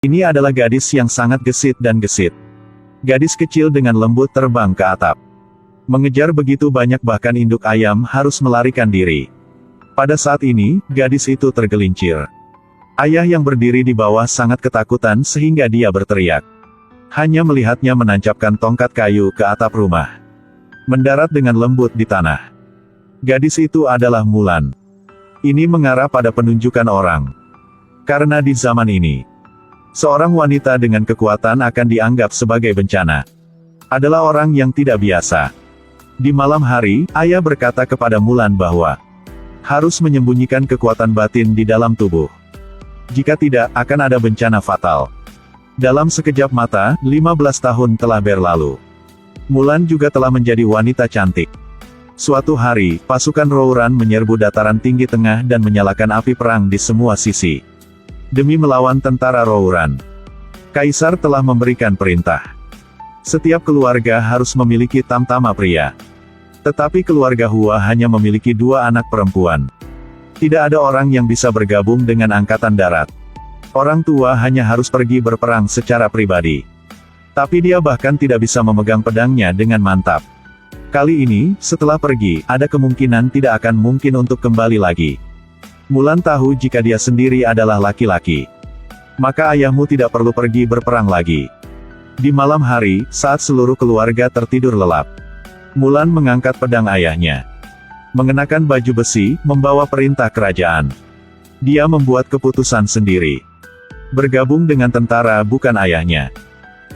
Ini adalah gadis yang sangat gesit dan gesit. Gadis kecil dengan lembut terbang ke atap. Mengejar begitu banyak bahkan induk ayam harus melarikan diri. Pada saat ini, gadis itu tergelincir. Ayah yang berdiri di bawah sangat ketakutan sehingga dia berteriak. Hanya melihatnya menancapkan tongkat kayu ke atap rumah. Mendarat dengan lembut di tanah. Gadis itu adalah Mulan. Ini mengarah pada penunjukan orang. Karena di zaman ini, seorang wanita dengan kekuatan akan dianggap sebagai bencana. Adalah orang yang tidak biasa. Di malam hari, ayah berkata kepada Mulan bahwa harus menyembunyikan kekuatan batin di dalam tubuh. Jika tidak, akan ada bencana fatal. Dalam sekejap mata, 15 tahun telah berlalu. Mulan juga telah menjadi wanita cantik. Suatu hari, pasukan Rouran menyerbu dataran tinggi tengah dan menyalakan api perang di semua sisi. Demi melawan tentara Rouran, Kaisar telah memberikan perintah. Setiap keluarga harus memiliki tamtama pria. Tetapi keluarga Hua hanya memiliki 2 anak perempuan. Tidak ada orang yang bisa bergabung dengan Angkatan Darat. Orang tua hanya harus pergi berperang secara pribadi. Tapi dia bahkan tidak bisa memegang pedangnya dengan mantap. Kali ini, setelah pergi, ada kemungkinan tidak akan mungkin untuk kembali lagi. Mulan tahu jika dia sendiri adalah laki-laki. Maka ayahmu tidak perlu pergi berperang lagi. Di malam hari, saat seluruh keluarga tertidur lelap, Mulan mengangkat pedang ayahnya. Mengenakan baju besi, membawa perintah kerajaan. Dia membuat keputusan sendiri. Bergabung dengan tentara bukan ayahnya.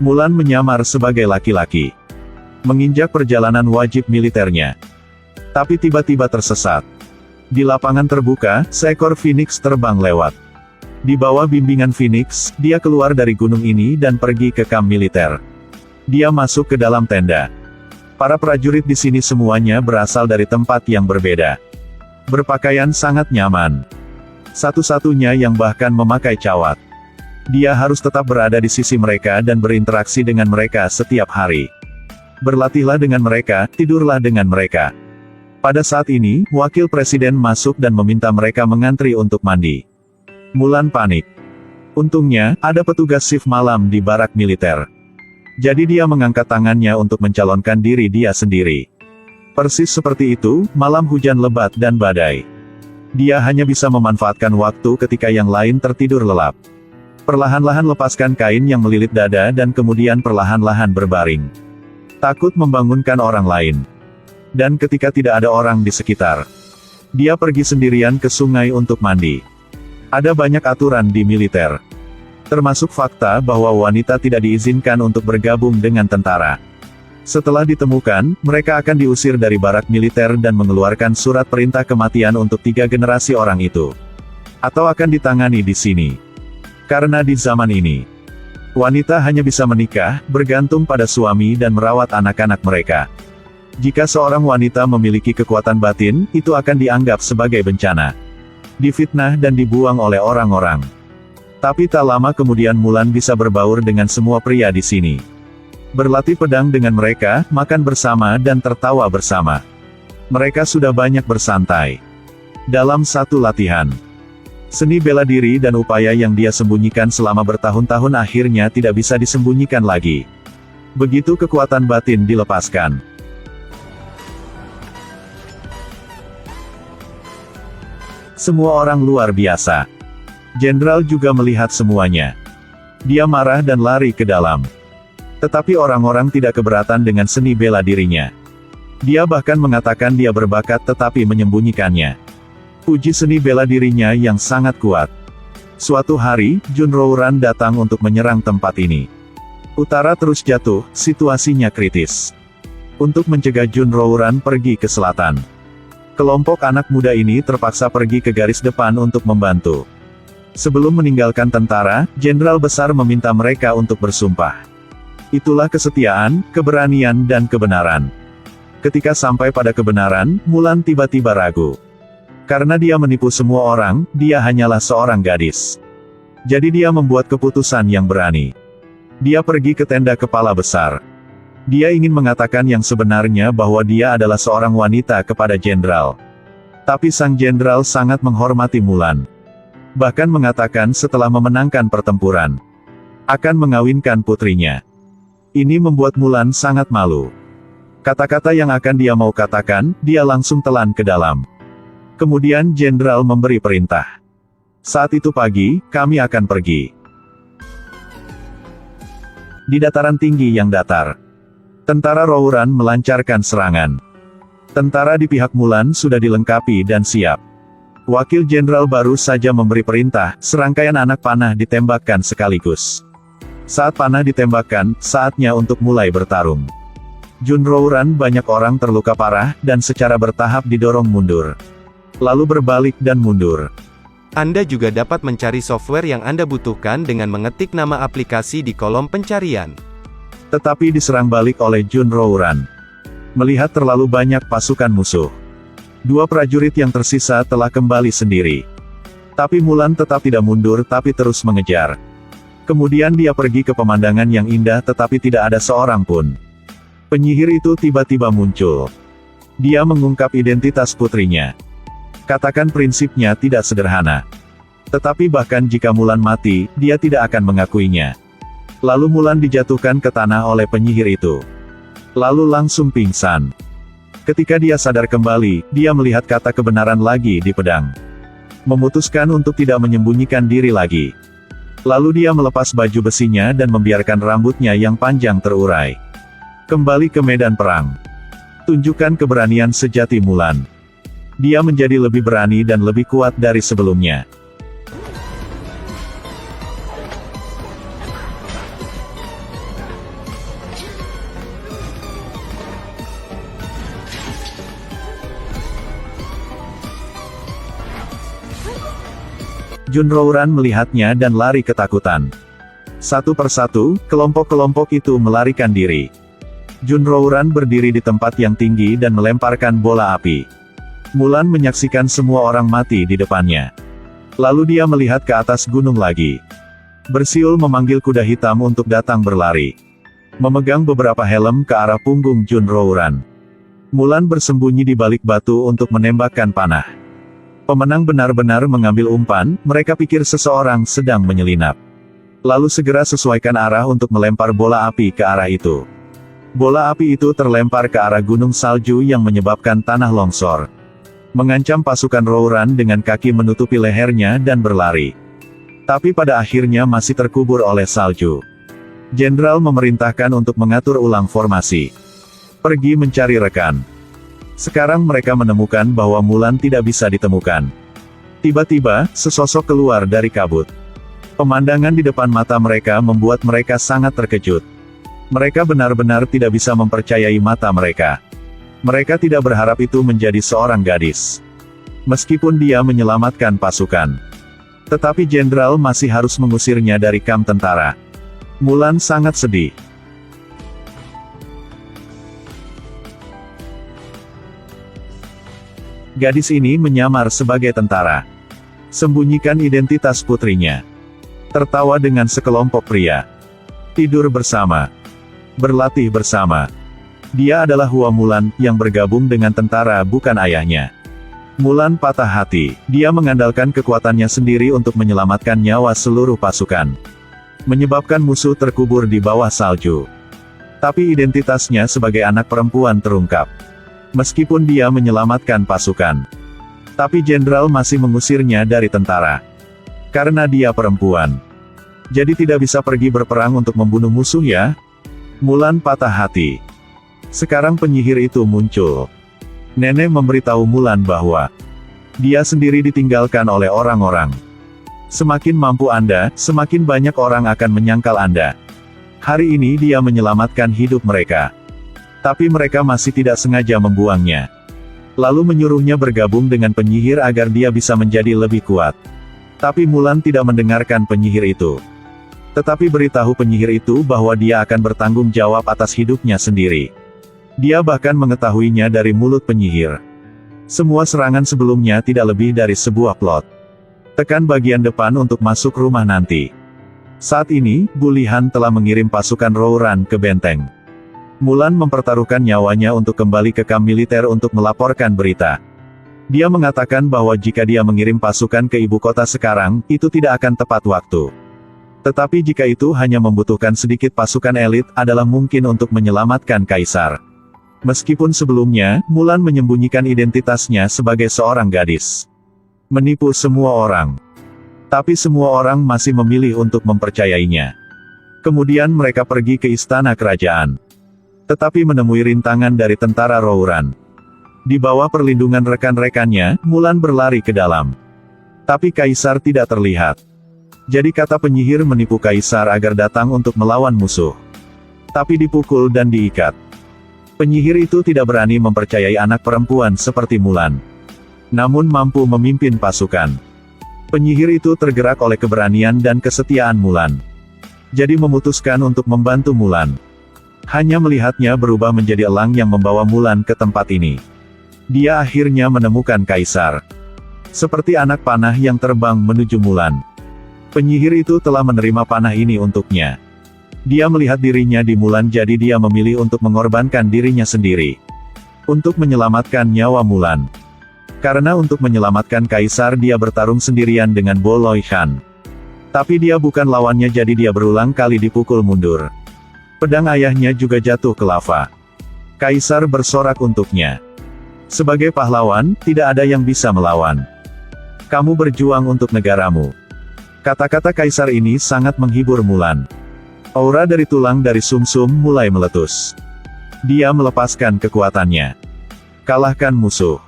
Mulan menyamar sebagai laki-laki. Menginjak perjalanan wajib militernya. Tapi tiba-tiba tersesat. Di lapangan terbuka, seekor Phoenix terbang lewat. Di bawah bimbingan Phoenix, dia keluar dari gunung ini dan pergi ke kamp militer. Dia masuk ke dalam tenda. Para prajurit di sini semuanya berasal dari tempat yang berbeda. Berpakaian sangat nyaman. Satu-satunya yang bahkan memakai cawat. Dia harus tetap berada di sisi mereka dan berinteraksi dengan mereka setiap hari. Berlatihlah dengan mereka, tidurlah dengan mereka. Pada saat ini, wakil presiden masuk dan meminta mereka mengantri untuk mandi. Mulan panik. Untungnya, ada petugas shift malam di barak militer. Jadi dia mengangkat tangannya untuk mencalonkan diri dia sendiri. Persis seperti itu, malam hujan lebat dan badai. Dia hanya bisa memanfaatkan waktu ketika yang lain tertidur lelap. Perlahan-lahan lepaskan kain yang melilit dada dan kemudian perlahan-lahan berbaring. Takut membangunkan orang lain. Dan ketika tidak ada orang di sekitar, dia pergi sendirian ke sungai untuk mandi. Ada banyak aturan di militer. Termasuk fakta bahwa wanita tidak diizinkan untuk bergabung dengan tentara. Setelah ditemukan, mereka akan diusir dari barak militer dan mengeluarkan surat perintah kematian untuk 3 generasi orang itu. Atau akan ditangani di sini. Karena di zaman ini, wanita hanya bisa menikah, bergantung pada suami dan merawat anak-anak mereka. Jika seorang wanita memiliki kekuatan batin, itu akan dianggap sebagai bencana. Difitnah dan dibuang oleh orang-orang. Tapi tak lama kemudian Mulan bisa berbaur dengan semua pria di sini. Berlatih pedang dengan mereka, makan bersama dan tertawa bersama. Mereka sudah banyak bersantai. Dalam satu latihan, seni bela diri dan upaya yang dia sembunyikan selama bertahun-tahun akhirnya tidak bisa disembunyikan lagi. Begitu kekuatan batin dilepaskan. Semua orang luar biasa. Jenderal juga melihat semuanya. Dia marah dan lari ke dalam. Tetapi orang-orang tidak keberatan dengan seni bela dirinya. Dia bahkan mengatakan dia berbakat tetapi menyembunyikannya. Puji seni bela dirinya yang sangat kuat. Suatu hari, Jun Rouran datang untuk menyerang tempat ini. Utara terus jatuh, situasinya kritis. Untuk mencegah Jun Rouran pergi ke selatan, kelompok anak muda ini terpaksa pergi ke garis depan untuk membantu. Sebelum meninggalkan tentara, Jenderal Besar meminta mereka untuk bersumpah. Itulah kesetiaan, keberanian dan kebenaran. Ketika sampai pada kebenaran, Mulan tiba-tiba ragu. Karena dia menipu semua orang, dia hanyalah seorang gadis. Jadi dia membuat keputusan yang berani. Dia pergi ke tenda kepala besar. Dia ingin mengatakan yang sebenarnya bahwa dia adalah seorang wanita kepada jenderal. Tapi sang jenderal sangat menghormati Mulan. Bahkan mengatakan setelah memenangkan pertempuran, akan mengawinkan putrinya. Ini membuat Mulan sangat malu. Kata-kata yang akan dia mau katakan, dia langsung telan ke dalam. Kemudian jenderal memberi perintah. Saat itu pagi, kami akan pergi. Di dataran tinggi yang datar, tentara Rouran melancarkan serangan. Tentara di pihak Mulan sudah dilengkapi dan siap. Wakil jenderal baru saja memberi perintah, serangkaian anak panah ditembakkan sekaligus. Saat panah ditembakkan, saatnya untuk mulai bertarung. Jun Rouran banyak orang terluka parah, dan secara bertahap didorong mundur. Lalu berbalik dan mundur. Anda juga dapat mencari software yang Anda butuhkan dengan mengetik nama aplikasi di kolom pencarian. Tetapi diserang balik oleh Jun Rouran. Melihat terlalu banyak pasukan musuh, 2 prajurit yang tersisa telah kembali sendiri. Tapi Mulan tetap tidak mundur tapi terus mengejar. Kemudian dia pergi ke pemandangan yang indah tetapi tidak ada seorang pun. Penyihir itu tiba-tiba muncul. Dia mengungkap identitas putrinya. Katakan prinsipnya tidak sederhana. Tetapi bahkan jika Mulan mati, dia tidak akan mengakuinya. Lalu Mulan dijatuhkan ke tanah oleh penyihir itu. Lalu langsung pingsan. Ketika dia sadar kembali, dia melihat kata kebenaran lagi di pedang. Memutuskan untuk tidak menyembunyikan diri lagi. Lalu dia melepas baju besinya dan membiarkan rambutnya yang panjang terurai. Kembali ke medan perang. Tunjukkan keberanian sejati Mulan. Dia menjadi lebih berani dan lebih kuat dari sebelumnya. Jun Rouran melihatnya dan lari ketakutan. Satu persatu, kelompok-kelompok itu melarikan diri. Jun Rouran berdiri di tempat yang tinggi dan melemparkan bola api. Mulan menyaksikan semua orang mati di depannya. Lalu dia melihat ke atas gunung lagi. Bersiul memanggil kuda hitam untuk datang berlari. Memegang beberapa helm ke arah punggung Jun Rouran. Mulan bersembunyi di balik batu untuk menembakkan panah. Pemenang benar-benar mengambil umpan, mereka pikir seseorang sedang menyelinap. Lalu segera sesuaikan arah untuk melempar bola api ke arah itu. Bola api itu terlempar ke arah gunung salju yang menyebabkan tanah longsor. Mengancam pasukan Rouran dengan kaki menutupi lehernya dan berlari. Tapi pada akhirnya masih terkubur oleh salju. Jenderal memerintahkan untuk mengatur ulang formasi. Pergi mencari rekan. Sekarang mereka menemukan bahwa Mulan tidak bisa ditemukan. Tiba-tiba, sesosok keluar dari kabut. Pemandangan di depan mata mereka membuat mereka sangat terkejut. Mereka benar-benar tidak bisa mempercayai mata mereka. Mereka tidak berharap itu menjadi seorang gadis. Meskipun dia menyelamatkan pasukan. Tetapi jenderal masih harus mengusirnya dari kamp tentara. Mulan sangat sedih. Gadis ini menyamar sebagai tentara. Sembunyikan identitas putrinya. Tertawa dengan sekelompok pria. Tidur bersama. Berlatih bersama. Dia adalah Hua Mulan, yang bergabung dengan tentara bukan ayahnya. Mulan patah hati. Dia mengandalkan kekuatannya sendiri untuk menyelamatkan nyawa seluruh pasukan. Menyebabkan musuh terkubur di bawah salju. Tapi identitasnya sebagai anak perempuan terungkap. Meskipun dia menyelamatkan pasukan. Tapi jenderal masih mengusirnya dari tentara. Karena dia perempuan. Jadi tidak bisa pergi berperang untuk membunuh musuh ya? Mulan patah hati. Sekarang penyihir itu muncul. Nenek memberitahu Mulan bahwa dia sendiri ditinggalkan oleh orang-orang. Semakin mampu Anda, semakin banyak orang akan menyangkal Anda. Hari ini dia menyelamatkan hidup mereka. Tapi mereka masih tidak sengaja membuangnya. Lalu menyuruhnya bergabung dengan penyihir agar dia bisa menjadi lebih kuat. Tapi Mulan tidak mendengarkan penyihir itu. Tetapi beritahu penyihir itu bahwa dia akan bertanggung jawab atas hidupnya sendiri. Dia bahkan mengetahuinya dari mulut penyihir. Semua serangan sebelumnya tidak lebih dari sebuah plot. Tekan bagian depan untuk masuk rumah nanti. Saat ini, Bulihan telah mengirim pasukan Rouran ke benteng. Mulan mempertaruhkan nyawanya untuk kembali ke kamp militer untuk melaporkan berita. Dia mengatakan bahwa jika dia mengirim pasukan ke ibu kota sekarang, itu tidak akan tepat waktu. Tetapi jika itu hanya membutuhkan sedikit pasukan elit, adalah mungkin untuk menyelamatkan kaisar. Meskipun sebelumnya, Mulan menyembunyikan identitasnya sebagai seorang gadis. Menipu semua orang. Tapi semua orang masih memilih untuk mempercayainya. Kemudian mereka pergi ke istana kerajaan. Tetapi menemui rintangan dari tentara Rouran. Di bawah perlindungan rekan-rekannya, Mulan berlari ke dalam. Tapi kaisar tidak terlihat. Jadi kata penyihir menipu kaisar agar datang untuk melawan musuh. Tapi dipukul dan diikat. Penyihir itu tidak berani mempercayai anak perempuan seperti Mulan. Namun mampu memimpin pasukan. Penyihir itu tergerak oleh keberanian dan kesetiaan Mulan. Jadi memutuskan untuk membantu Mulan. Hanya melihatnya berubah menjadi elang yang membawa Mulan ke tempat ini. Dia akhirnya menemukan kaisar. Seperti anak panah yang terbang menuju Mulan. Penyihir itu telah menerima panah ini untuknya. Dia melihat dirinya di Mulan, jadi dia memilih untuk mengorbankan dirinya sendiri. Untuk menyelamatkan nyawa Mulan. Karena untuk menyelamatkan kaisar dia bertarung sendirian dengan Bo Loi Shan. Tapi dia bukan lawannya, jadi dia berulang kali dipukul mundur. Pedang ayahnya juga jatuh ke lava. Kaisar bersorak untuknya. Sebagai pahlawan, tidak ada yang bisa melawan. Kamu berjuang untuk negaramu. Kata-kata kaisar ini sangat menghibur Mulan. Aura dari tulang dari sumsum mulai meletus. Dia melepaskan kekuatannya. Kalahkan musuh.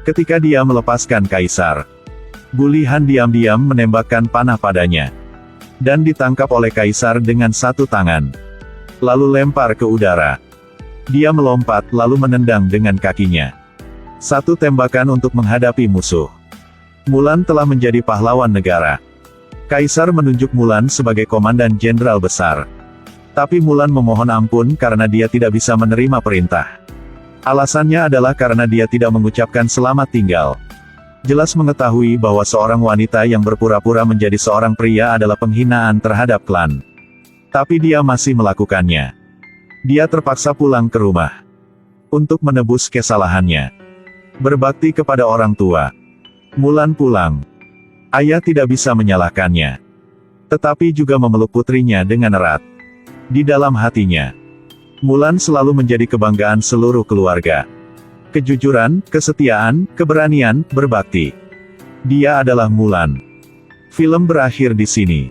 Ketika dia melepaskan kaisar, Bulihan diam-diam menembakkan panah padanya. Dan ditangkap oleh kaisar dengan satu tangan. Lalu lempar ke udara. Dia melompat lalu menendang dengan kakinya. Satu tembakan untuk menghadapi musuh. Mulan telah menjadi pahlawan negara. Kaisar menunjuk Mulan sebagai komandan jenderal besar. Tapi Mulan memohon ampun karena dia tidak bisa menerima perintah. Alasannya adalah karena dia tidak mengucapkan selamat tinggal. Jelas mengetahui bahwa seorang wanita yang berpura-pura menjadi seorang pria adalah penghinaan terhadap klan. Tapi dia masih melakukannya. Dia terpaksa pulang ke rumah. Untuk menebus kesalahannya. Berbakti kepada orang tua. Mulan pulang. Ayah tidak bisa menyalahkannya. Tetapi juga memeluk putrinya dengan erat. Di dalam hatinya. Mulan selalu menjadi kebanggaan seluruh keluarga. Kejujuran, kesetiaan, keberanian, berbakti. Dia adalah Mulan. Film berakhir di sini.